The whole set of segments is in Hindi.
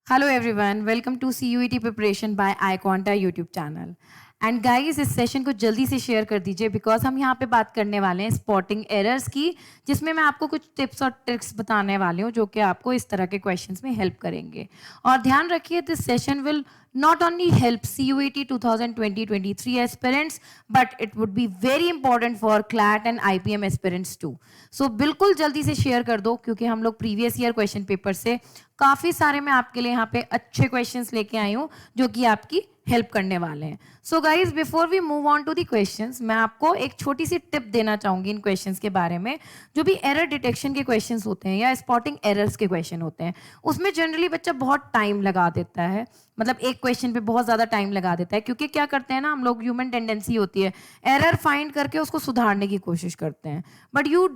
Hello everyone, welcome to CUET preparation by iQuanta YouTube channel. And guys इस सेशन को जल्दी से शेयर कर दीजिए बिकॉज हम यहाँ पे बात करने वाले हैं स्पॉटिंग एरर्स की, जिसमें मैं आपको कुछ टिप्स और ट्रिक्स बताने वाली हूँ जो कि आपको इस तरह के क्वेश्चंस में हेल्प करेंगे. और ध्यान रखिए this session will not only help CUET 2020-23 aspirants but it would be very important for CLAT and IPM aspirants too. So बिल्कुल जल्दी से शेयर कर दो क्योंकि हम लोग प्रीवियस ईयर क्वेश्चन पेपर से काफ़ी सारे मैं आपके लिए यहाँ पे अच्छे क्वेश्चंस लेके आई हूँ जो कि आपकी हेल्प करने वाले हैं. So guys before we move on to the questions, मैं आपको एक छोटी सी टिप देना चाहूंगी इन क्वेश्चंस के बारे में. जो भी एरर डिटेक्शन के क्वेश्चंस होते हैं या स्पॉटिंग एरर्स के क्वेश्चन होते हैं उसमें जनरली बच्चा बहुत टाइम लगा देता है. मतलब एक क्वेश्चन पे बहुत ज़्यादा टाइम लगा देता है क्योंकि क्या करते हैं ना हम लोग, ह्यूमन टेंडेंसी होती है एरर फाइंड करके उसको सुधारने की कोशिश करते हैं. But you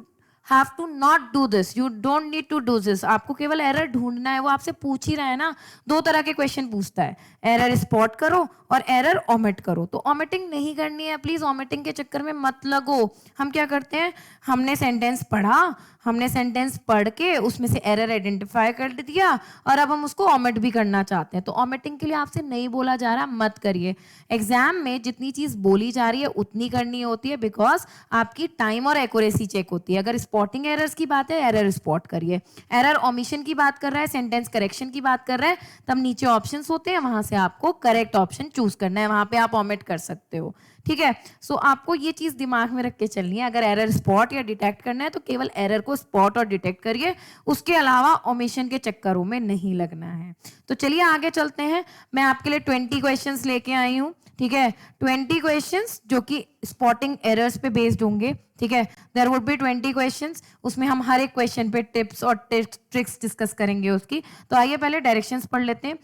have to not do this, you don't need to do this. आपको केवल एरर ढूंढना है. वो आपसे पूछ ही रहा है ना, दो तरह के क्वेश्चन पूछता है, एरर स्पॉट करो और एरर ओमिट करो. तो ओमिटिंग नहीं करनी है, प्लीज ओमिटिंग के चक्कर में मत लगो. हम क्या करते हैं, हमने सेंटेंस पढ़ा, हमने सेंटेंस पढ़ के उसमें से एरर आइडेंटिफाई कर दिया और अब हम उसको ओमिट भी करना चाहते हैं. तो ओमिटिंग के लिए आपसे नहीं बोला जा रहा, मत करिए. एग्जाम में जितनी चीज बोली जा रही है उतनी करनी होती है बिकॉज आपकी टाइम और एक्यूरेसी चेक होती है. अगर स्पॉटिंग एरर्स की बात है, एरर स्पॉट करिए. एरर ओमिशन की बात कर रहा है, सेंटेंस करेक्शन की बात कर रहा है, तब नीचे ऑप्शंस होते हैं, वहां से आपको करेक्ट ऑप्शन चूज करना है, वहां पे आप ओमिट कर सकते हो. ठीक है. सो आपको ये चीज दिमाग में रख के चलनी है. अगर एरर स्पॉट या डिटेक्ट करना है तो केवल एरर को स्पॉट और डिटेक्ट करिए, उसके अलावा ओमिशन के चक्करों में नहीं लगना है. तो चलिए आगे चलते हैं. मैं आपके लिए 20 क्वेश्चंस लेके आई हूँ. ठीक है, 20 क्वेश्चंस जो कि स्पॉटिंग एरर्स पे बेस्ड होंगे. ठीक है, देयर वुड बी 20 क्वेश्चंस. उसमें हम हर एक क्वेश्चन पे टिप्स और ट्रिक्स डिस्कस करेंगे उसकी. तो आइए पहले डायरेक्शंस पढ़ लेते हैं.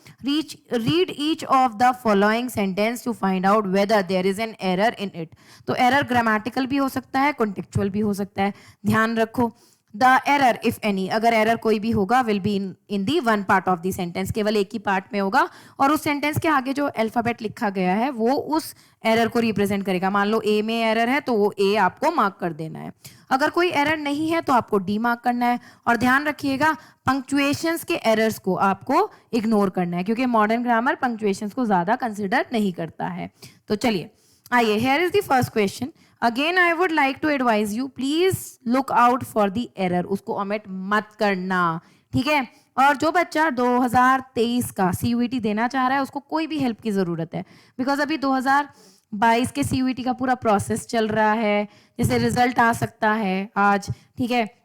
Read each of the following sentence to find out whether there is an error in it. तो एरर ग्रामेटिकल भी हो सकता है, कॉन्टेक्चुअल भी हो सकता है. ध्यान रखो, द एरर इफ एनी, अगर एरर कोई भी होगा will be in the one part of the sentence, केवल एक ही पार्ट में होगा और उस सेंटेंस के आगे जो अल्फाबेट लिखा गया है वो उस एरर को रिप्रेजेंट करेगा. मान लो ए में एरर है तो वो ए आपको मार्क कर देना है. अगर कोई एरर नहीं है तो आपको डी मार्क करना है. और ध्यान रखिएगा पंक्चुएशंस के एरर्स को आपको इग्नोर करना है क्योंकि मॉडर्न ग्रामर पंक्चुएशंस को ज्यादा कंसिडर नहीं करता है. तो चलिए आइए, here is the first question. Again I would like to advise you, please look out for the error. उसको ओमिट मत करना. ठीक है. और जो बच्चा 2023 का CUET देना चाह रहा है उसको कोई भी हेल्प की जरूरत है बिकॉज अभी 2022 के CUET का पूरा प्रोसेस चल रहा है. जैसे रिजल्ट आ सकता है आज. ठीक है,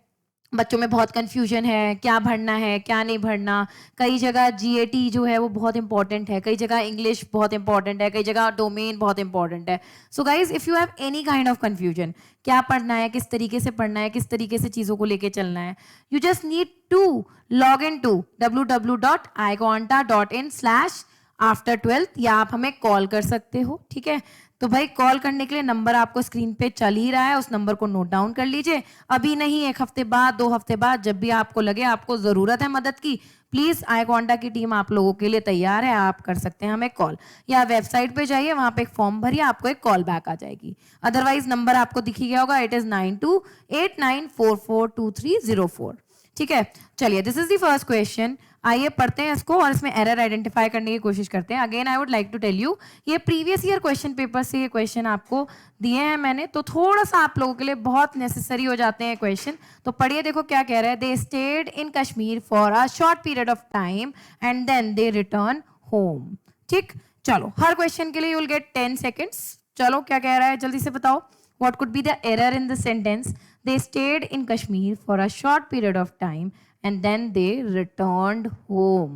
बच्चों में बहुत कंफ्यूजन है, क्या भरना है क्या नहीं भरना. कई जगह GAT जो है वो बहुत इंपॉर्टेंट है, कई जगह इंग्लिश बहुत इंपॉर्टेंट है, कई जगह डोमेन बहुत इंपॉर्टेंट है. So guys if you have any kind of confusion, क्या पढ़ना है, किस तरीके से पढ़ना है, किस तरीके से चीज़ों को लेके चलना है, you just need to log in to www.iquanta.in/after12 या आप हमें कॉल कर सकते हो. ठीक है, तो भाई कॉल करने के लिए नंबर आपको स्क्रीन पे चल ही रहा है, उस नंबर को नोट डाउन कर लीजिए. अभी नहीं, एक हफ्ते बाद, 2 हफ्ते बाद, जब भी आपको लगे आपको जरूरत है मदद की, प्लीज iQuanta की टीम आप लोगों के लिए तैयार है. आप कर सकते हैं हमें कॉल या वेबसाइट पे जाइए, वहां पे एक फॉर्म भरिए, आपको एक कॉल बैक आ जाएगी. अदरवाइज नंबर आपको दिख ही गया होगा, इट इज 9289442304. ठीक है, चलिए this is the first question. आइए पढ़ते हैं इसको और इसमें एरर आइडेंटिफाई करने की कोशिश करते हैं. Again I would like to tell you, ये प्रीवियस ईयर क्वेश्चन पेपर से ये क्वेश्चन आपको दिए हैं मैंने, तो थोड़ा सा आप लोगों के लिए बहुत नेसेसरी हो जाते हैं क्वेश्चन. तो पढ़िए, देखो क्या कह रहा है. They stayed in Kashmir for a short period of time and then they return home. ठीक, चलो हर क्वेश्चन के लिए यू विल गेट 10 सेकेंड्स. चलो क्या कह रहा है जल्दी से बताओ. What could be the error in the sentence? They stayed in Kashmir for a short period of time and then they returned home.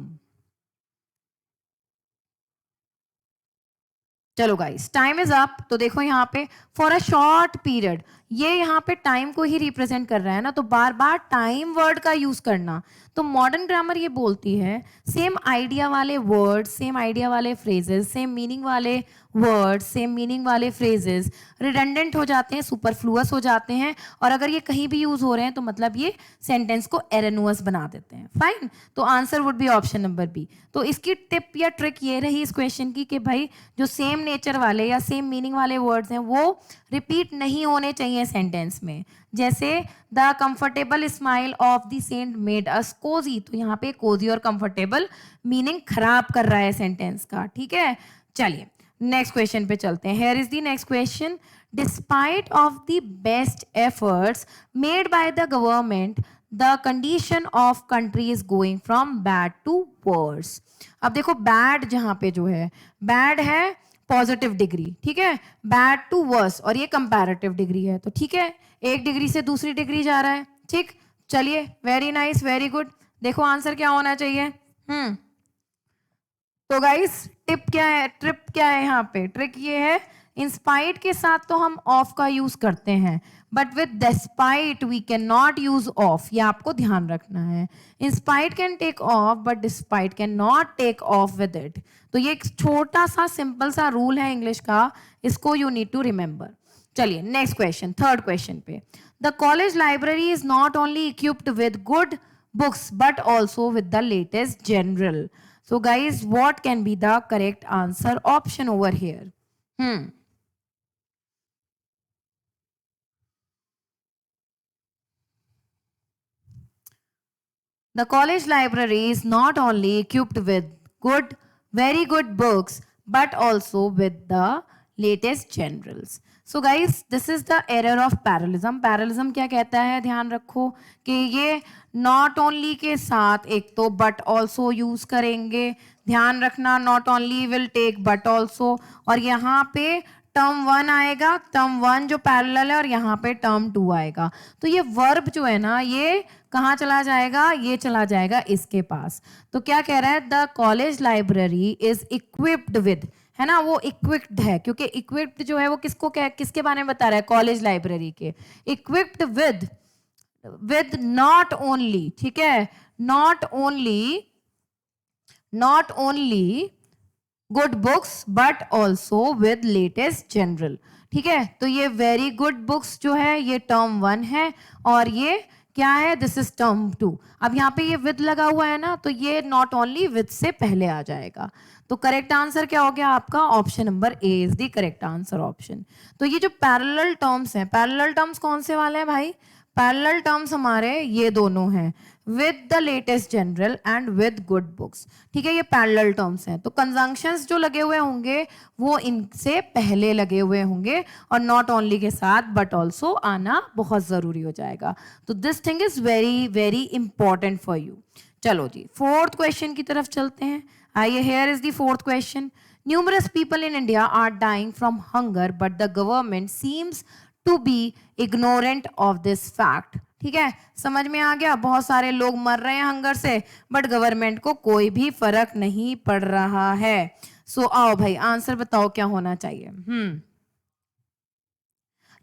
चलो गाइस, टाइम इज अप. तो देखो यहाँ पे फॉर अ शॉर्ट पीरियड, ये यहाँ पे टाइम को ही रिप्रेजेंट कर रहा है ना, तो बार बार टाइम वर्ड का यूज करना. तो मॉडर्न ग्रामर ये बोलती है सेम आइडिया वाले वर्ड, सेम आइडिया वाले फ्रेजेस, सेम मीनिंग वाले वर्ड, सेम मीनिंग वाले फ्रेजेस रिडंडेंट हो जाते हैं, सुपरफ्लुअस हो जाते हैं, और अगर ये कहीं भी यूज हो रहे हैं तो मतलब ये सेंटेंस को एरनुअस बना देते हैं. फाइन, तो answer would be option number B. तो इसकी टिप या ट्रिक ये रही इस क्वेश्चन की कि भाई जो सेम नेचर वाले या सेम मीनिंग वाले वर्ड्स हैं वो रिपीट नहीं होने चाहिए है सेंटेंस में, जैसे the comfortable smile of the scent made us cosy, तो यहाँ पे कोजी और कंफर्टेबल मीनिंग खराब कर रहा है सेंटेंस का, ठीक है। चलिए नेक्स्ट क्वेश्चन पे चलते हैं। Here is the next question, despite of the best efforts made by the government the condition of country is going from bad to worse. अब देखो बैड जहां पे जो है, बैड है पॉजिटिव डिग्री, ठीक है, बैड टू वर्स, और ये कंपैरेटिव डिग्री है, तो ठीक है, एक डिग्री से दूसरी डिग्री जा रहा है, ठीक। चलिए वेरी नाइस, वेरी गुड। देखो आंसर क्या होना चाहिए। तो गाइस टिप क्या है, ट्रिप क्या है यहाँ पे, ट्रिक ये है, इंस्पाइट के साथ तो हम ऑफ का यूज करते हैं, but with despite we can not use of, ये आपको ध्यान रखना है। In spite can take of but despite can not take of with it. तो ये एक छोटा सा सिंपल सा रूल है इंग्लिश का, इसको यू नीड टू रिमेंबर। चलिए नेक्स्ट क्वेश्चन, थर्ड क्वेश्चन पे, the college library is not only equipped with good books but also with the latest general. So guys, what can be the correct answer option over here? The college library is not only equipped with good, very good books but also with the latest generals. So guys this is the error of parallelism. Parallelism क्या कहता है, ध्यान रखो कि ये नॉट ओनली के साथ एक तो बट ऑल्सो यूज करेंगे, ध्यान रखना, not only will take but also, और यहाँ पे टर्म 1 आएगा, टर्म 1 जो पैरेलल है, और यहाँ पे टर्म 2 आएगा। तो ये वर्ब जो है ना, ये कहाँ चला जाएगा, ये चला जाएगा इसके पास। तो क्या कह रहा है, the college library is equipped with, है ना, वो इक्विप्ड है, क्योंकि इक्विप्ड जो है वो किसको किसके बारे में बता रहा है, कॉलेज लाइब्रेरी के। इक्विप्ड विद नॉट ओनली, ठीक है, not only good books but also with latest general, ठीक है। तो ये वेरी गुड बुक्स जो है ये टर्म 1 है, और ये क्या है, दिस इज टर्म 2। अब यहाँ पे ये विद लगा हुआ है ना, तो ये नॉट ओनली विद से पहले आ जाएगा। तो करेक्ट आंसर क्या हो गया आपका, option number A is the correct answer option. तो ये जो पैरेलल टर्म्स हैं, पैरेलल टर्म्स कौन से वाले हैं भाई, पैरेलल टर्म्स हमारे ये दोनों हैं, with the latest general and with good books, ठीक है, ये पैरेलल टर्म्स हैं। तो कंजंक्शंस जो लगे हुए होंगे वो इनसे पहले लगे हुए होंगे, और नॉट ओनली के साथ बट ऑल्सो आना बहुत जरूरी हो जाएगा। तो this thing is very very important for you. चलो जी फोर्थ क्वेश्चन की तरफ चलते हैं। आइए, here is the fourth question, numerous people in India are dying from hunger but the government seems to be ignorant of this fact, ठीक है, समझ में आ गया, बहुत सारे लोग मर रहे हैं हंगर से, बट गवर्नमेंट को कोई भी फर्क नहीं पड़ रहा है। सो आओ भाई आंसर बताओ क्या होना चाहिए।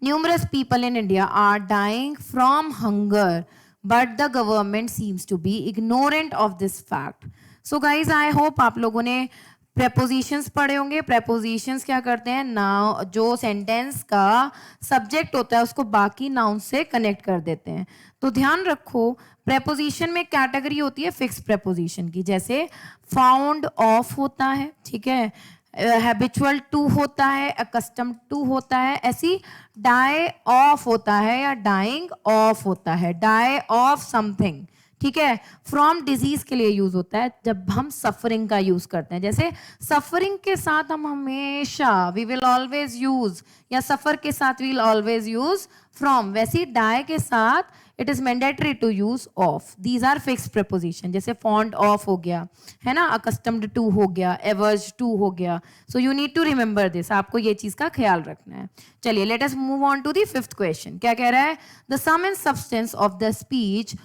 Numerous people in India are dying from hunger but the government seems to be ignorant of this fact. So guys I hope आप लोगों ने प्रेपोजिशंस पढ़े होंगे। प्रेपोजिशंस क्या करते हैं, नाउन जो सेंटेंस का सब्जेक्ट होता है उसको बाकी नाउन से कनेक्ट कर देते हैं। तो ध्यान रखो, प्रेपोजिशन में कैटेगरी होती है फिक्स प्रेपोजिशन की, जैसे फाउंड ऑफ होता है, ठीक है, हैबिचुअल टू होता है, अकस्टम टू होता है, ऐसी डाई ऑफ होता है या डाइंग ऑफ होता है, डाई ऑफ समथिंग, ठीक है। फ्रॉम डिजीज के लिए यूज होता है जब हम सफरिंग का यूज करते हैं, जैसे सफरिंग के साथ हम हमेशा वी विल ऑलवेज यूज, या सफर के साथ we will always use from, वैसी डाई के साथ it is mandatory to use of. These are fixed preposition, जैसे फॉन्ड ऑफ हो गया, है ना, अकस्टम्ड टू हो गया, एवर्ज टू हो गया। So you need to remember this, आपको ये चीज का ख्याल रखना है। चलिए let us move on to the fifth question. क्या कह रहा है, the sum and substance of the speech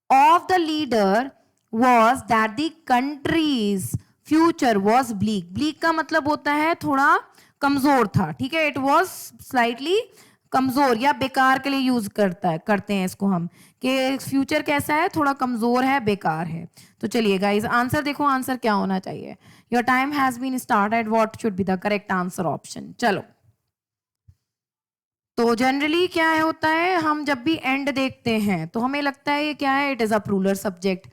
of the leader was that the country's future was bleak. bleak का मतलब होता है थोड़ा कमजोर था, ठीक है, it was slightly कमजोर या बेकार के लिए यूज करते हैं इसको हम, कि फ्यूचर कैसा है, थोड़ा कमजोर है, बेकार है। तो चलिए गाइस आंसर देखो, आंसर क्या होना चाहिए। Your time has been started, what should be the correct answer option. चलो तो जनरली क्या है होता है, हम जब भी एंड देखते हैं तो हमें लगता है ये क्या है, it is a plural subject,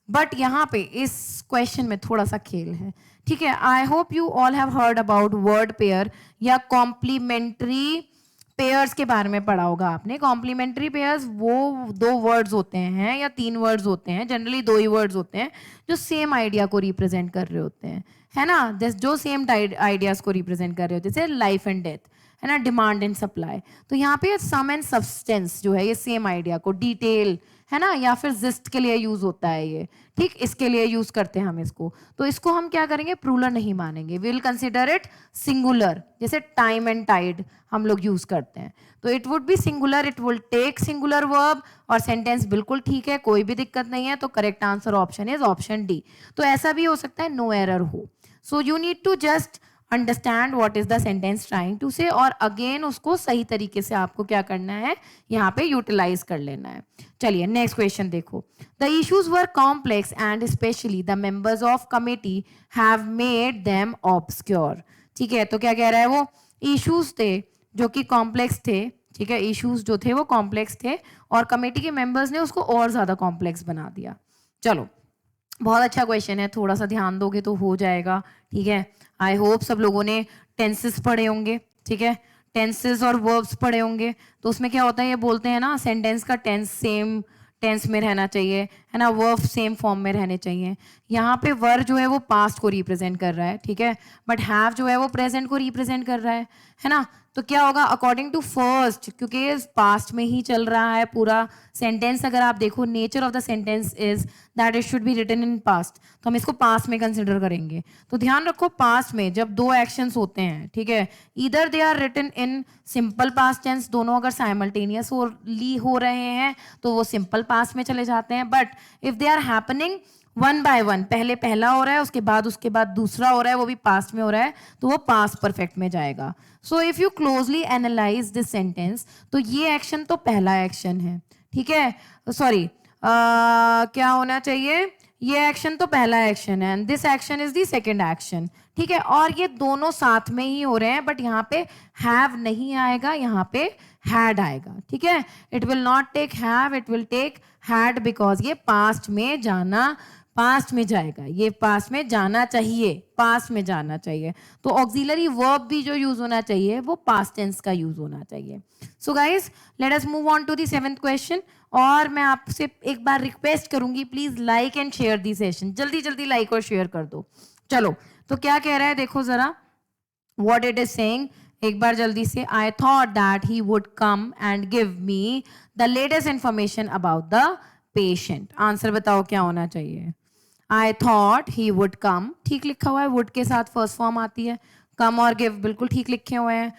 but यहाँ पे इस क्वेश्चन में थोड़ा सा खेल है, ठीक है। I hope you all have heard about word pair या कॉम्प्लीमेंट्री पेयर्स के बारे में पढ़ा होगा आपने। कॉम्प्लीमेंट्री पेयर्स वो 2 वर्ड्स होते हैं या 3 वर्ड्स होते हैं, जनरली 2 ही वर्ड्स होते हैं, जो सेम आइडिया को रिप्रेजेंट कर रहे होते हैं, है ना, जो सेम आइडियाज को रिप्रेजेंट कर रहे होते हैं, जैसे लाइफ एंड डेथ, है ना, डिमांड एंड सप्लाई। तो यहाँ पे सम एंड सब्सटेंस जो है ये सेम आइडिया को, डिटेल, है ना, या फिर जिस्ट के लिए यूज होता है ये, ठीक, इसके लिए यूज करते हैं हम इसको। तो इसको हम क्या करेंगे, प्लूरल नहीं मानेंगे, we will consider it singular, जैसे टाइम एंड टाइड हम लोग यूज करते हैं। तो it would be singular, it will take singular verb, और सेंटेंस बिल्कुल ठीक है, कोई भी दिक्कत नहीं है। तो correct answer option is option D. तो ऐसा भी हो सकता है नो एरर हो। So you need to just understand what is the sentence trying to say, और अगेन उसको सही तरीके से आपको क्या करना है, यहाँ पे यूटिलाइज कर लेना है। चलिए नेक्स्ट क्वेश्चन देखो। The issues were complex and specially the members of committee have made them obscure. ठीक है, तो क्या कह रहा है वो, इश्यूज थे जो कि कॉम्प्लेक्स थे, ठीक है, इश्यूज जो थे वो कॉम्प्लेक्स थे और कमेटी के मेंबर्स ने उसको और ज्यादा कॉम्प्लेक्स बना दिया। चलो बहुत अच्छा क्वेश्चन है, थोड़ा सा ध्यान दोगे तो हो जाएगा, ठीक है। आई होप सब लोगों ने टेंसेस पढ़े होंगे, ठीक है, टेंसेस और वर्ब्स पढ़े होंगे। तो उसमें क्या होता है, ये बोलते हैं ना, सेंटेंस का टेंस सेम टेंस में रहना चाहिए, है ना, वर्ब सेम फॉर्म में रहने चाहिए। यहाँ पे वर जो है वो पास्ट को रिप्रेजेंट कर रहा है, ठीक है, बट हैव जो है वो प्रेजेंट को रिप्रेजेंट कर रहा है ना। तो क्या होगा, अकॉर्डिंग टू फर्स्ट, क्योंकि पास्ट में ही चल रहा है पूरा सेंटेंस, अगर आप देखो nature of the sentence is that it should be written in past, तो हम इसको पास्ट में कंसिडर करेंगे। तो ध्यान रखो, पास्ट में जब 2 एक्शंस होते हैं, ठीक है, इधर they are written in simple past tense, दोनों अगर साइमल्टेनियस हो रहे हैं तो वो सिंपल पास्ट में चले जाते हैं। But if they are happening 1 by 1, पहले पहला हो रहा है, उसके बाद दूसरा हो रहा है, वो भी पास्ट में हो रहा है, तो वो पास्ट परफेक्ट में जाएगा। So if you closely analyse this sentence, तो ये एक्शन तो पहला एक्शन है, ठीक है, सॉरी क्या होना चाहिए, ये एक्शन तो पहला एक्शन है and this action is the second action, ठीक है, और ये दोनों साथ में ही हो रहे हैं, बट यहाँ पे हैव नहीं आएगा, यहाँ पे हैड आएगा, ठीक है। It will not take have, it will take had, because ये पास्ट में जाना, पास्ट में जाएगा, ये पास्ट में जाना चाहिए, पास्ट में जाना चाहिए। तो ऑक्सिलरी वर्ब भी जो यूज होना चाहिए वो पास्ट टेंस का यूज होना चाहिए। So guys let us move on to the 7th question, और मैं आपसे एक बार रिक्वेस्ट करूंगी, please like and share the session, जल्दी जल्दी लाइक और शेयर कर दो। चलो तो क्या कह रहा है देखो जरा, व्हाट इट इज सेइंग, एक बार जल्दी से, I thought that he would come and give me the latest information about the patient. Answer बताओ क्या होना चाहिए, I thought he would come, ठीक लिखा हुआ है, वुड के साथ फर्स्ट फॉर्म आती है, कम और गिव बिल्कुल ठीक लिखे हुए हैं,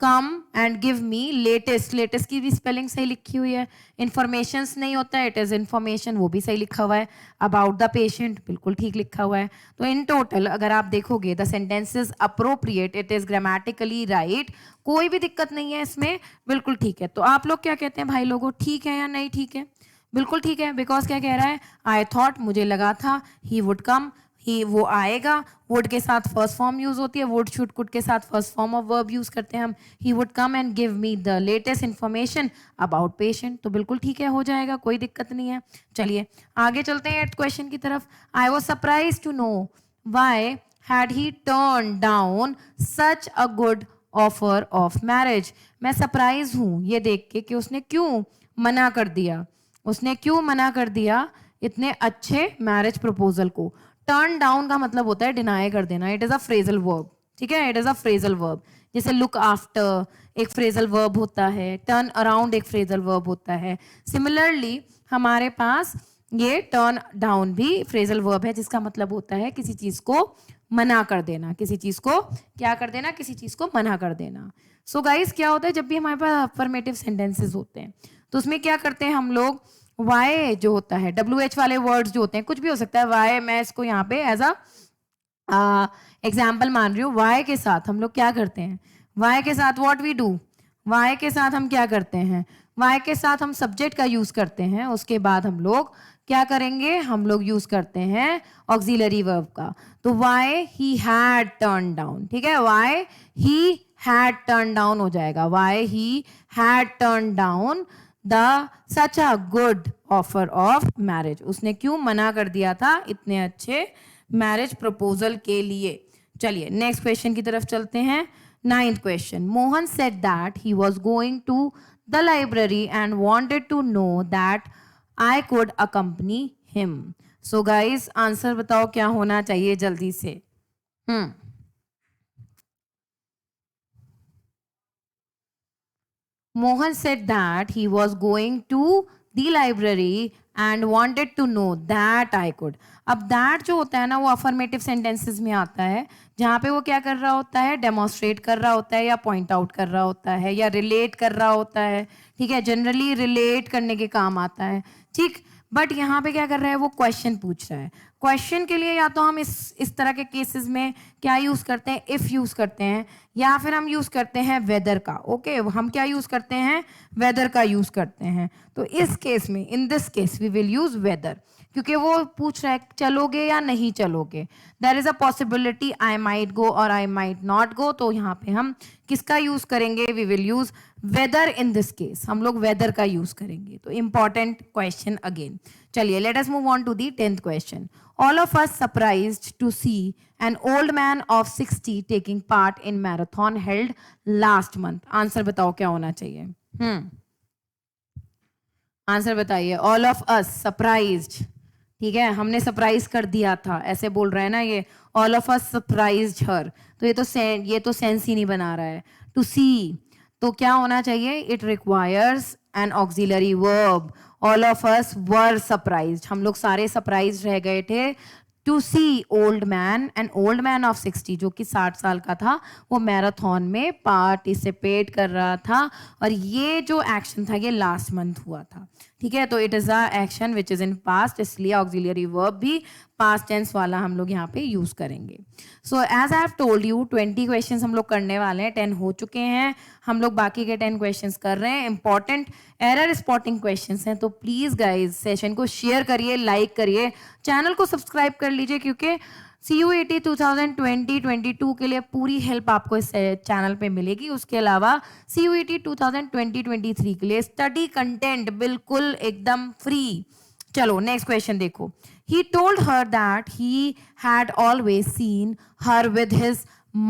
come and give me latest, latest की भी स्पेलिंग सही लिखी हुई है, इन्फॉर्मेशंस नहीं होता है, इट इज इन्फॉर्मेशन, वो भी सही लिखा हुआ है, अबाउट द पेशेंट बिल्कुल ठीक लिखा हुआ है। तो इन टोटल अगर आप देखोगे the sentence is appropriate, it is grammatically right, कोई भी दिक्कत नहीं है इसमें, बिल्कुल ठीक है। तो आप लोग क्या कहते हैं भाई लोगों, ठीक है या नहीं ठीक है, बिल्कुल ठीक है, बिकॉज क्या कह रहा है, आई थॉट मुझे लगा था, ही वुड कम, ही वो आएगा, वुड के साथ फर्स्ट फॉर्म यूज होती है, वुड शुड कुड के साथ first form of verb use करते हैं हम, he would come and give me the latest information about patient, तो बिल्कुल ठीक है, हो जाएगा, कोई दिक्कत नहीं है। चलिए आगे चलते हैं 8th क्वेश्चन की तरफ। I was surprise to know why had he turn down such a good offer of marriage. मैं सरप्राइज हूं ये देख के कि उसने क्यों मना कर दिया, उसने क्यों मना कर दिया इतने अच्छे मैरिज प्रपोजल को। टर्न डाउन का मतलब होता है डिनाई कर देना, it is a phrasal verb, ठीक है, it is a phrasal verb, जैसे लुक आफ्टर एक फ्रेजल वर्ब होता है, टर्न अराउंड एक फ्रेजल वर्ब होता है। सिमिलरली हमारे पास ये टर्न डाउन भी फ्रेजल वर्ब है, जिसका मतलब होता है किसी चीज को मना कर देना, किसी चीज को क्या कर देना, किसी चीज को मना कर देना। सो गाइस क्या होता है, जब भी हमारे पास अफर्मेटिव सेंटेंसेस होते हैं तो उसमें क्या करते हैं हम लोग, वाई जो होता है, WH वाले वर्ड्स जो होते हैं, कुछ भी हो सकता है, वाई मैं इसको यहाँ पे एज अ एग्जाम्पल मान रही हूँ, वाई के साथ हम लोग क्या करते हैं, वाई के साथ व्हाट वी डू, वाई के साथ हम क्या करते हैं, वाई के साथ हम सब्जेक्ट का यूज करते हैं, उसके बाद हम लोग क्या करेंगे, हम लोग यूज करते हैं ऑक्सिलरी वर्ब का। तो why he had turn down, ठीक है, why he had turn down हो जाएगा, why he had turn down the such a good offer of marriage, उसने क्यों मना कर दिया था इतने अच्छे मैरिज प्रपोजल के लिए। चलिए नेक्स्ट क्वेश्चन की तरफ चलते हैं। Ninth question. Mohan said that he was going to the library and wanted to know that I could accompany him. So guys, answer बताओ क्या होना चाहिए जल्दी से. Mohan said that he was going to the library and wanted to know that I could. अब that जो होता है ना वो अफर्मेटिव सेंटेंसेस में आता है, जहाँ पे वो क्या कर रहा होता है, डेमोन्स्ट्रेट कर रहा होता है या पॉइंट आउट कर रहा होता है या रिलेट कर रहा होता है. ठीक है, जनरली रिलेट करने के काम आता है. ठीक, बट यहाँ पे क्या कर रहा है, वो क्वेश्चन पूछ रहा है. क्वेश्चन के लिए या तो हम इस तरह के केसेस में क्या यूज करते हैं, इफ यूज करते हैं, या फिर हम यूज करते हैं वेदर का. ओके, हम क्या यूज करते हैं, वेदर का यूज करते हैं. तो इस केस में, in this case we will use whether, क्योंकि वो पूछ रहा है चलोगे या नहीं चलोगे. There is a possibility I might go or I might not go. तो यहाँ पे हम किसका यूज करेंगे, we will use whether. In this case हम लोग वेदर का यूज करेंगे. तो इंपॉर्टेंट क्वेश्चन अगेन. चलिए, let us move on to the 10th question. All of us surprised to see an old man of 60 taking part in marathon held last month. Answer बताओ क्या होना चाहिए. आंसर बताइए. ऑल ऑफ अस सरप्राइज्ड, ठीक है, हमने सरप्राइज कर दिया था, ऐसे बोल रहा है ना ये. ऑल ऑफ अस सरप्राइज्ड हर, तो ये तो सेंस ही नहीं बना रहा है. टू सी, तो क्या होना चाहिए, it requires an auxiliary verb. All of us were surprised, हम लोग सारे सरप्राइज रह गए थे. To see old man, an old man of 60, जो कि 60 साल का था, वो मैराथन में पार्टिसिपेट कर रहा था. और ये जो एक्शन था ये लास्ट मंथ हुआ था. ठीक है, तो it is a action which is in past, इसलिए ऑक्सिलरी वर्ब भी पास्ट टेंस वाला हम लोग यहाँ पे यूज करेंगे. So as I have told you 20 questions हम लोग करने वाले हैं. 10 हो चुके हैं, हम लोग बाकी के 10 क्वेश्चंस कर रहे हैं. इंपॉर्टेंट एरर स्पॉटिंग क्वेश्चंस हैं, तो प्लीज गाइज सेशन को शेयर करिए, लाइक करिए, चैनल को सब्सक्राइब कर लीजिए, क्योंकि CUET 2020-22 के लिए पूरी हेल्प आपको इस चैनल पे मिलेगी. उसके अलावा CUET 2020-23 के लिए स्टडी कंटेंट बिल्कुल एकदम फ्री. चलो नेक्स्ट क्वेश्चन देखो. He told her that he had always seen her with his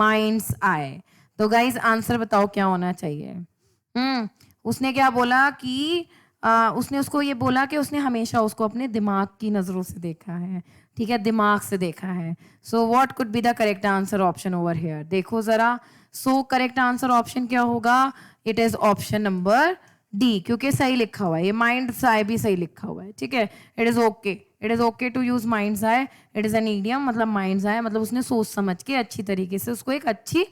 mind's eye. तो गाइज आंसर बताओ क्या होना चाहिए. उसने क्या बोला कि उसने उसको ये बोला कि उसने हमेशा उसको अपने दिमाग की नज़रों से देखा है. ठीक है, दिमाग से देखा है. So what could be the correct answer option over here. देखो जरा. सो करेक्ट आंसर ऑप्शन क्या होगा, it is option number D, क्योंकि सही लिखा हुआ है. ये माइंड्स आई भी सही लिखा हुआ है. ठीक है, it is okay, it is okay to use mind's eye. It is an idiom, मतलब माइंड्स आई मतलब उसने सोच समझ के अच्छी तरीके से उसको एक अच्छी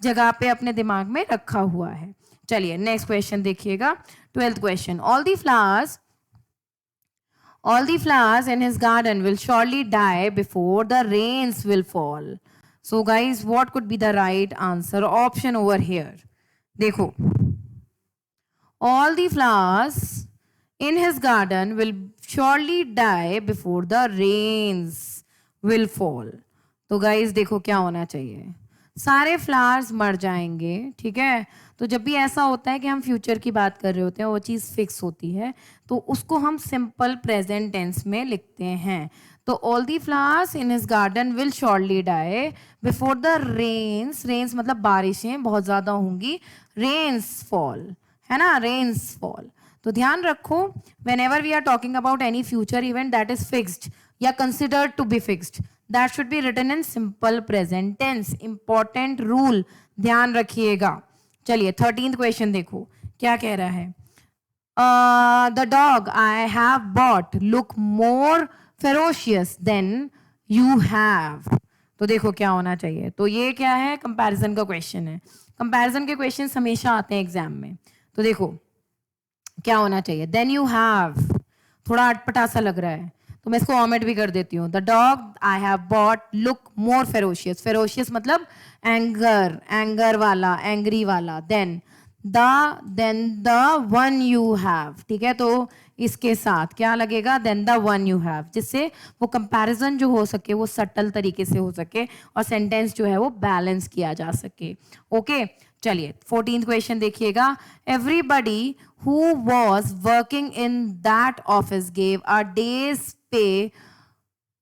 जगह पे अपने दिमाग में रखा हुआ है. चलिए नेक्स्ट क्वेश्चन देखिएगा. 12th question. All the flowers in his garden will surely die before the rains will fall. So guys, what could be the right answer option over here? देखो, all the flowers in his garden will surely die before the rains will fall. तो guys देखो क्या होना चाहिए, सारे फ्लावर्स मर जाएंगे. ठीक है, तो जब भी ऐसा होता है कि हम फ्यूचर की बात कर रहे होते हैं, वो चीज़ फिक्स होती है, तो उसको हम सिंपल प्रेजेंट टेंस में लिखते हैं. तो all the flowers in his garden will surely die before the rains. Rains मतलब बारिशें बहुत ज़्यादा होंगी. रेन्स फॉल, है ना, रेन्स फॉल. तो ध्यान रखो, whenever we are talking about any future event that is fixed या considered to be fixed, that should be written in simple present tense. important rule, ध्यान रखिएगा. चलिए 13th क्वेश्चन देखो क्या कह रहा है. The dog I have bought look more ferocious than you have. तो देखो क्या होना चाहिए. तो ये क्या है, कंपैरिजन का क्वेश्चन है. कंपैरिजन के क्वेश्चन हमेशा आते हैं एग्जाम में. तो देखो क्या होना चाहिए. देन यू हैव, थोड़ा अटपटा सा लग रहा है, तो मैं इसको ऑमिट भी कर देती हूँ. The dog I have bought look more ferocious. Ferocious मतलब एंगर, एंगर वाला, एंग्री वाला. Then the one you have. ठीक है, तो इसके साथ क्या लगेगा, then the one you have, जिससे वो कंपैरिजन जो हो सके वो सटल तरीके से हो सके और सेंटेंस जो है वो बैलेंस किया जा सके. ओके चलिए 14th क्वेश्चन देखिएगा. Everybody who was working in that office gave a day's pay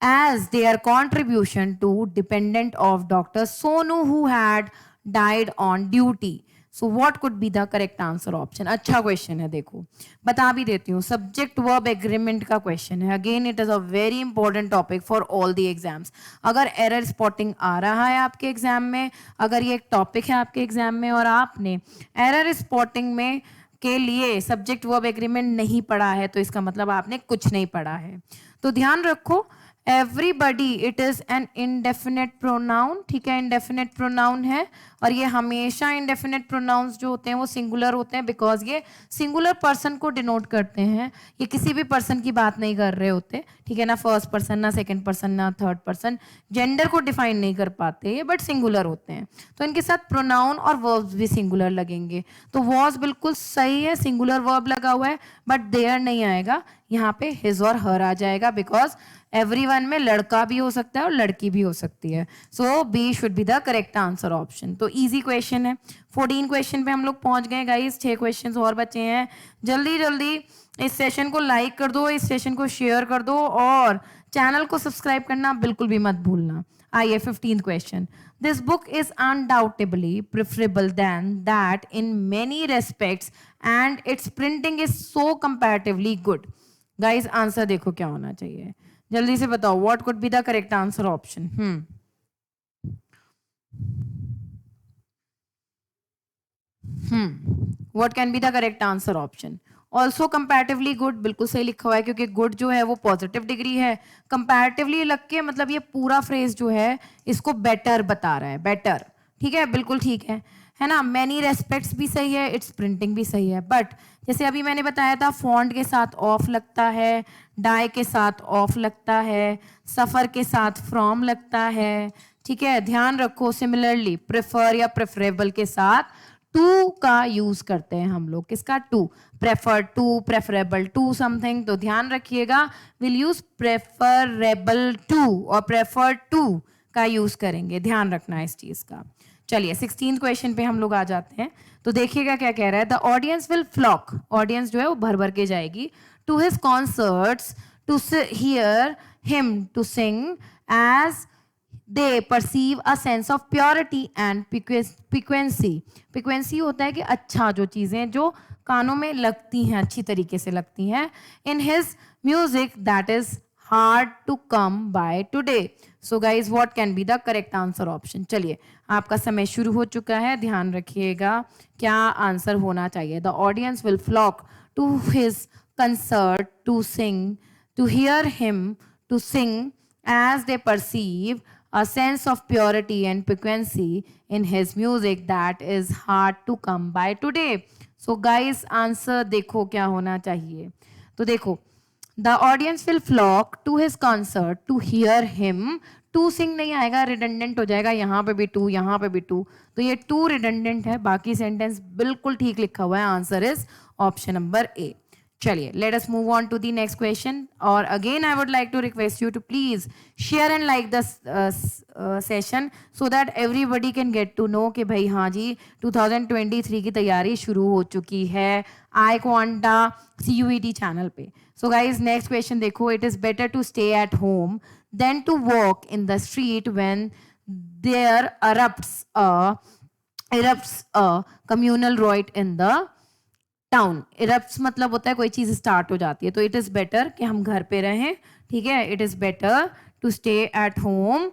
as their contribution to dependent of Dr. Sonu, who had died on duty. So what could be the correct answer option? अच्छा क्वेश्चन है, देखो बता भी देती हूँ. सब्जेक्ट वर्ब एग्रीमेंट का क्वेश्चन है. Again it is a very important topic for all the exams. अगर एरर स्पॉटिंग आ रहा है आपके एग्जाम में, अगर ये एक टॉपिक है आपके एग्जाम में और आपने एरर स्पॉटिंग में के लिए सब्जेक्ट वर्ब एग्रीमेंट नहीं पढ़ा है, तो इसका मतलब आपने कुछ नहीं पढ़ा है. तो ध्यान रखो, everybody it is N indefinite pronoun. ठीक है, इंडेफिनेट प्रोनाउन है और ये हमेशा इंडेफिनेट प्रोनाउंस जो होते हैं वो सिंगुलर होते हैं, बिकॉज ये सिंगुलर पर्सन को डिनोट करते हैं. ये किसी भी पर्सन की बात नहीं कर रहे होते. ठीक है ना, फर्स्ट पर्सन ना सेकंड पर्सन ना थर्ड पर्सन, जेंडर को डिफाइन नहीं कर पाते ये, बट सिंगुलर होते हैं. तो इनके साथ प्रोनाउन और वर्ब्स भी सिंगुलर लगेंगे. तो वॉज बिल्कुल सही है, सिंगुलर वर्ब लगा हुआ है, बट देयर नहीं आएगा, यहाँ पे हिज और हर आ जाएगा, बिकॉज एवरीवन में लड़का भी हो सकता है और लड़की भी हो सकती है. So B should be the correct answer option. तो इजी क्वेश्चन है. 14 क्वेश्चन पे हम लोग पहुंच गए गाइस. 6 क्वेश्चन और बचे हैं. जल्दी जल्दी इस सेशन को लाइक कर दो, इस सेशन को शेयर कर दो और चैनल को सब्सक्राइब करना बिल्कुल भी मत भूलना. आइए 15th question. This book is undoubtedly preferable than that in many respects and its printing is so comparatively good. Guys answer देखो क्या होना चाहिए, जल्दी से बताओ. What could be the correct answer option? What can be the correct answer option? Also comparatively good, बिल्कुल सही लिखा हुआ है, क्योंकि गुड जो है वो पॉजिटिव डिग्री है. कंपैरेटिवली लग के मतलब ये पूरा फ्रेज जो है इसको बेटर बता रहा है, बेटर. ठीक है, बिल्कुल ठीक है ना. मैनी रेस्पेक्ट्स भी सही है, इट्स प्रिंटिंग भी सही है, बट जैसे अभी मैंने बताया था फॉन्ट के साथ ऑफ लगता है, डाई के साथ ऑफ लगता है, सफर के साथ फ्रॉम लगता है. ठीक है, ध्यान रखो. सिमिलरली प्रेफर या प्रेफरेबल के साथ टू का यूज करते हैं हम लोग. किसका? To. Prefer to, preferable to something. तो ध्यान रखिएगा, विल यूज प्रेफरेबल टू और प्रेफर टू का यूज करेंगे. ध्यान रखना इस चीज का. चलिए 16th क्वेश्चन पे हम लोग आ जाते हैं. तो देखिएगा क्या कह रहा है. The audience will flock, audience जो है वो भर भर के जाएगी, to his concerts to hear him to sing as they perceive a sense of purity and piquancy. piquancy होता है कि अच्छा, जो चीजें जो कानों में लगती हैं, अच्छी तरीके से लगती हैं. in his music that is hard to come by today. so guys what can be the correct answer option? चलिए आपका समय शुरू हो चुका है, ध्यान रखिएगा क्या आंसर होना चाहिए. the audience will flock to his concert to sing, to hear him to sing as they perceive a sense of purity and piquancy in his music that is hard to come by today. so guys answer देखो क्या होना चाहिए. तो देखो, the audience will flock to his concert to hear him. to sing नहीं आएगा, redundant हो जाएगा, यहाँ पे भी to, यहाँ पे भी to, तो ये to redundant है. बाकी सेंटेंस बिल्कुल ठीक लिखा हुआ है. Answer is option number A. चलिए let us move on to the next question. और again I would like to request you to please share and like the session so that everybody can get to know कि भाई हाँ जी 2023 की तैयारी शुरू हो चुकी है आई क्वांटा CUET चैनल पे. सो गाइज नेक्स्ट क्वेश्चन देखो. It is better to stay at home than to walk in the street when there erupts a communal riot in the town. Erupts मतलब होता है कोई चीज स्टार्ट हो जाती है. तो इट इज बेटर कि हम घर पे रहें. ठीक है, it is better to stay at home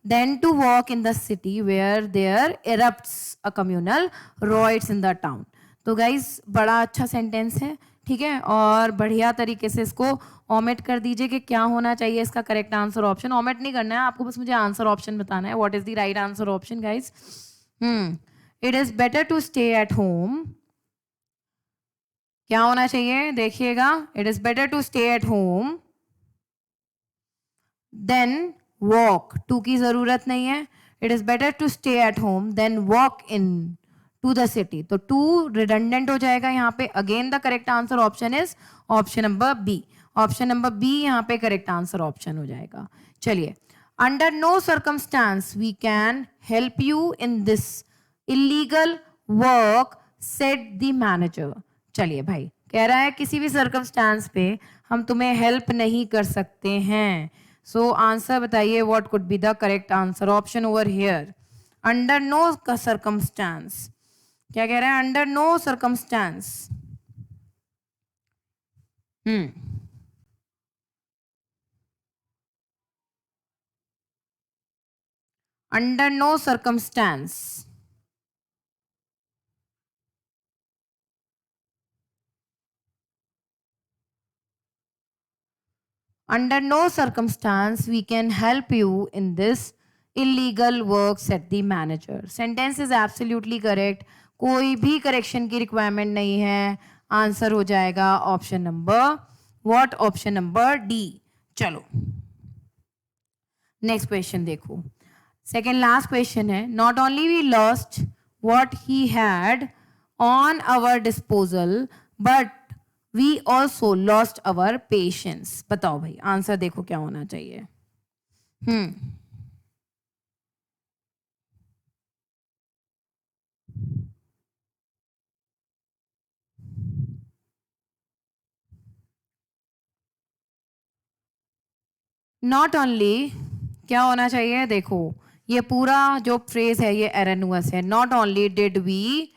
than to walk in the city where there erupts a communal riots in the town. तो गाइज बड़ा अच्छा सेंटेंस है. ठीक है, और बढ़िया तरीके से इसको ओमिट कर दीजिए कि क्या होना चाहिए इसका करेक्ट आंसर ऑप्शन. ओमिट नहीं करना है आपको, बस मुझे आंसर ऑप्शन बताना है. What is the right answer option guys? It is better to stay at home. क्या होना चाहिए देखिएगा. It is better to stay at home then walk. To की जरूरत नहीं है. It is better to stay at home then walk into the city. तो टू रिडंडेंट हो जाएगा यहाँ पे. Again the correct answer option is option number B. Option number B यहाँ पे करेक्ट आंसर ऑप्शन हो जाएगा. चलिए, under no circumstance we can help you in this illegal work said the manager. चलिए भाई, कह रहा है किसी भी सर्कमस्टांस पे हम तुम्हें हेल्प नहीं कर सकते हैं. सो आंसर बताइए what could be the correct answer option over here. Under no circumstance, क्या कह रहा है? Under no circumstance. Under no circumstance. Under no circumstance we can help you in this illegal work, said the manager. Sentence is absolutely correct. कोई भी करेक्शन की रिक्वायरमेंट नहीं है. आंसर हो जाएगा option number what? Option number D. चलो नेक्स्ट क्वेश्चन देखो. सेकेंड लास्ट क्वेश्चन है. Not only we lost what he had on our disposal but we also lost our patience. बताओ भाई आंसर देखो क्या होना चाहिए. नॉट ओनली क्या होना चाहिए? देखो ये पूरा जो फ्रेज है ये एरनुअस है. Not only did we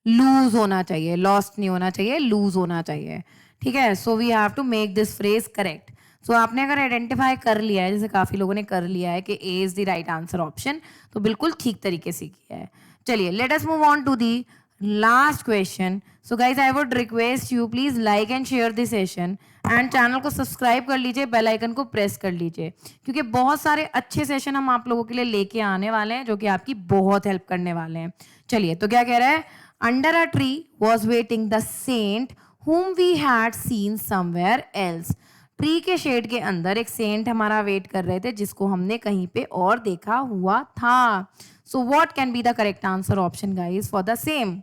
lose होना चाहिए, लॉस्ट नहीं होना चाहिए, लूज होना चाहिए. ठीक है. So we have to make this phrase correct. So आपने अगर आइडेंटिफाई कर लिया है, जैसे काफी लोगों ने कर लिया है कि A is the right answer option, तो बिल्कुल ठीक तरीके से किया है. चलिए let us move on to the last question. So guys I would request you please like and share this session and channel को सब्सक्राइब कर लीजिए, बेल आइकन को प्रेस कर लीजिए, क्योंकि बहुत सारे अच्छे सेशन हम आप लोगों के लिए लेके आने वाले हैं जो कि आपकी बहुत हेल्प करने वाले हैं. चलिए तो क्या कह रहा है? Under a tree was waiting the saint whom we had seen somewhere else. Tree के शेड के अंदर एक सेंट हमारा वेट कर रहे थे जिसको हमने कहीं पे और देखा हुआ था. So what can be the correct answer option guys for the same?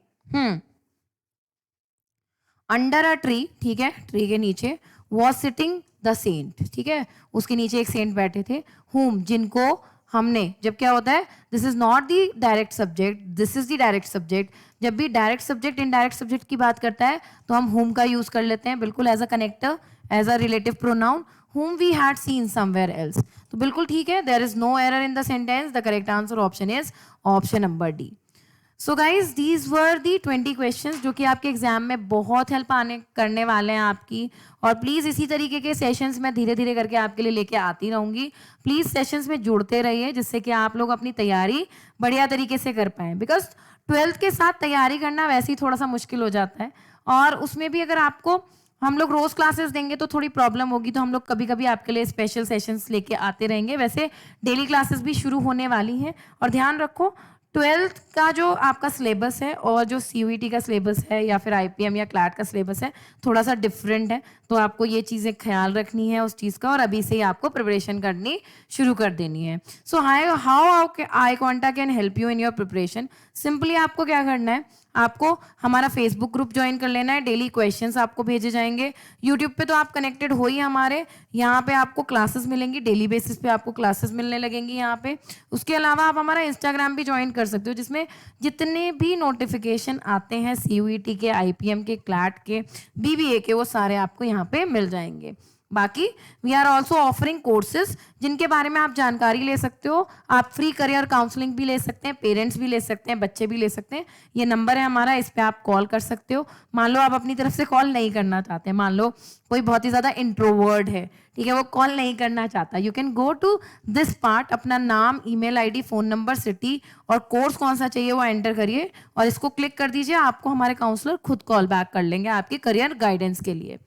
Under a tree, ठीक है, ट्री के नीचे वॉज सिटिंग द सेंट, ठीक है, उसके नीचे एक सेंट बैठे थे. whom जिनको हमने, जब क्या होता है? This is not the direct subject, this is the direct subject. जब भी डायरेक्ट सब्जेक्ट इनडायरेक्ट सब्जेक्ट की बात करता है तो हम whom का यूज कर लेते हैं बिल्कुल as a connector, as a relative pronoun. whom we had seen somewhere else. तो बिल्कुल ठीक है. There is no error in the sentence. The correct answer option is option number D. So guys these were the 20 questions जो कि आपके एग्जाम में बहुत हेल्प आने करने वाले हैं आपकी. और प्लीज़ इसी तरीके के सेशंस मैं धीरे धीरे करके आपके लिए लेके आती रहूँगी. प्लीज़ सेशंस में जुड़ते रहिए जिससे कि आप लोग अपनी तैयारी बढ़िया तरीके से कर पाएँ. बिकॉज 12th के साथ तैयारी करना वैसे ही थोड़ा सा मुश्किल हो जाता है, और उसमें भी अगर आपको हम लोग रोज क्लासेस देंगे तो थोड़ी प्रॉब्लम होगी. तो हम लोग कभी कभी आपके लिए स्पेशल सेशंस लेके आते रहेंगे. वैसे डेली क्लासेस भी शुरू होने वाली हैं. और ध्यान रखो 12th का जो आपका सिलेबस है और जो CUET का सिलेबस है या फिर IPM या क्लैट का सिलेबस है थोड़ा सा डिफरेंट है. तो आपको ये चीज़ें ख्याल रखनी है उस चीज़ का, और अभी से ही आपको प्रिपरेशन करनी शुरू कर देनी है. So how I quanta can help you in your preparation? Simply आपको क्या करना है? आपको हमारा फेसबुक ग्रुप ज्वाइन कर लेना है. डेली क्वेश्चंस आपको भेजे जाएंगे. यूट्यूब पे तो आप कनेक्टेड हो ही हमारे. यहाँ पे आपको क्लासेस मिलेंगी, डेली बेसिस पे आपको क्लासेस मिलने लगेंगी यहाँ पे. उसके अलावा आप हमारा इंस्टाग्राम भी ज्वाइन कर सकते हो जिसमें जितने भी नोटिफिकेशन आते हैं CUET के, IPM के, क्लैट के, BBA के, वो सारे आपको यहाँ पे मिल जाएंगे. बाकी we are also offering courses जिनके बारे में आप जानकारी ले सकते हो. आप फ्री करियर काउंसलिंग भी ले सकते हैं, पेरेंट्स भी ले सकते हैं, बच्चे भी ले सकते हैं. ये नंबर है हमारा, इस पे आप कॉल कर सकते हो. मान लो आप अपनी तरफ से कॉल नहीं करना चाहते, मान लो कोई बहुत ही ज़्यादा इंट्रोवर्ड है, ठीक है, वो कॉल नहीं करना चाहता, you can go to this part, अपना नाम, email ID, phone number, city और कोर्स कौन सा चाहिए वो एंटर करिए और इसको क्लिक कर दीजिए. आपको हमारे काउंसलर खुद कॉल बैक कर लेंगे आपके करियर गाइडेंस के लिए.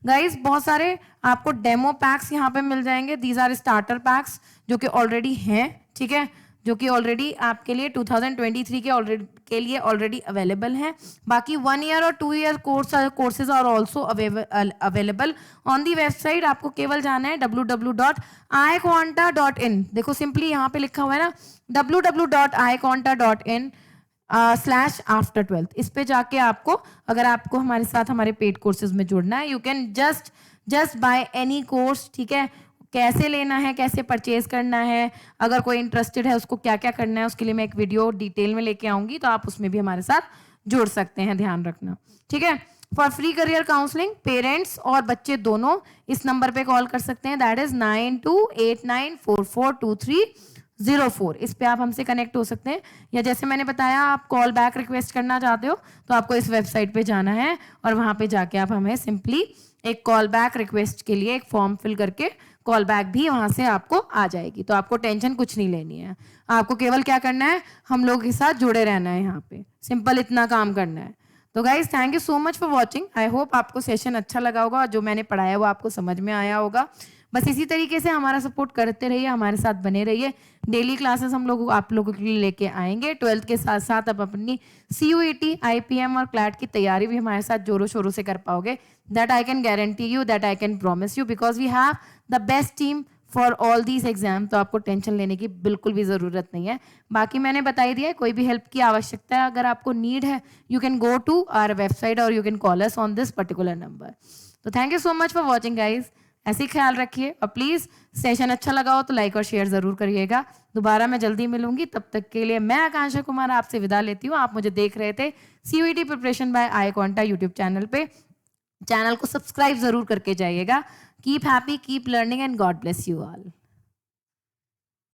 गाइज बहुत सारे आपको डेमो पैक्स यहाँ पे मिल जाएंगे. दीज आर स्टार्टर पैक्स जो कि ऑलरेडी हैं, ठीक है, जो कि ऑलरेडी आपके लिए 2023 के लिए ऑलरेडी अवेलेबल हैं. बाकी 1 ईयर और 2 year courses are also available on the website. आपको केवल जाना है www.iquanta.in. देखो सिंपली यहाँ पे लिखा हुआ है ना www.iquanta.in /after12. इस पे जाके आपको, अगर आपको हमारे साथ हमारे पेड कोर्सेज में जुड़ना है, you can just by any course, ठीक है. कैसे लेना है, कैसे परचेज करना है, अगर कोई इंटरेस्टेड है उसको क्या क्या करना है, उसके लिए मैं एक वीडियो डिटेल में लेके आऊंगी, तो आप उसमें भी हमारे साथ जुड़ सकते हैं. ध्यान रखना, ठीक है. For free career counselling parents और बच्चे दोनों इस नंबर पे कॉल कर सकते हैं. दैट इज 92894423 04 इस पे आप हमसे कनेक्ट हो सकते हैं, या जैसे मैंने बताया आप कॉल बैक रिक्वेस्ट करना चाहते हो तो आपको इस वेबसाइट पे जाना है और वहाँ पे जाके आप हमें सिंपली एक कॉल बैक रिक्वेस्ट के लिए एक फॉर्म फिल करके कॉल बैक भी वहाँ से आपको आ जाएगी। तो आपको टेंशन कुछ नहीं लेनी है, आपको केवल क्या करना है, हम लोगों के साथ जुड़े रहना है, यहाँ पे सिंपल इतना काम करना है। तो guys thank you so much for watching. I hope आपको सेशन अच्छा लगा होगा और जो मैंने पढ़ाया वो आपको समझ में आया होगा। बस इसी तरीके से हमारा सपोर्ट करते रहिए, हमारे साथ बने रहिए। डेली क्लासेस हम लोग आप लोगों के लिए लेके आएंगे। 12th के साथ साथ अब अपनी CUET, IPM और क्लैट की तैयारी भी हमारे साथ जोरों शोरों से कर पाओगे। That I can guarantee you, that I can promise you, because we have the best team for all these exam. तो आपको टेंशन लेने की बिल्कुल भी ज़रूरत नहीं है। बाकी मैंने बता ही दिया है, कोई भी हेल्प की आवश्यकता है अगर आपको नीड है, you can go to our website और you can call us on this particular number. तो thank you so much for watching guys. ऐसे ही ख्याल रखिए और प्लीज़ सेशन अच्छा लगा हो तो लाइक और शेयर ज़रूर करिएगा। दोबारा मैं जल्दी मिलूंगी, तब तक के लिए मैं आकांक्षा कुमार आपसे विदा लेती हूँ। आप मुझे देख रहे थे CUET preparation bye iConta YouTube channel पे। चैनल को सब्सक्राइब ज़रूर करके जाइएगा। Keep happy, keep learning and God bless you all.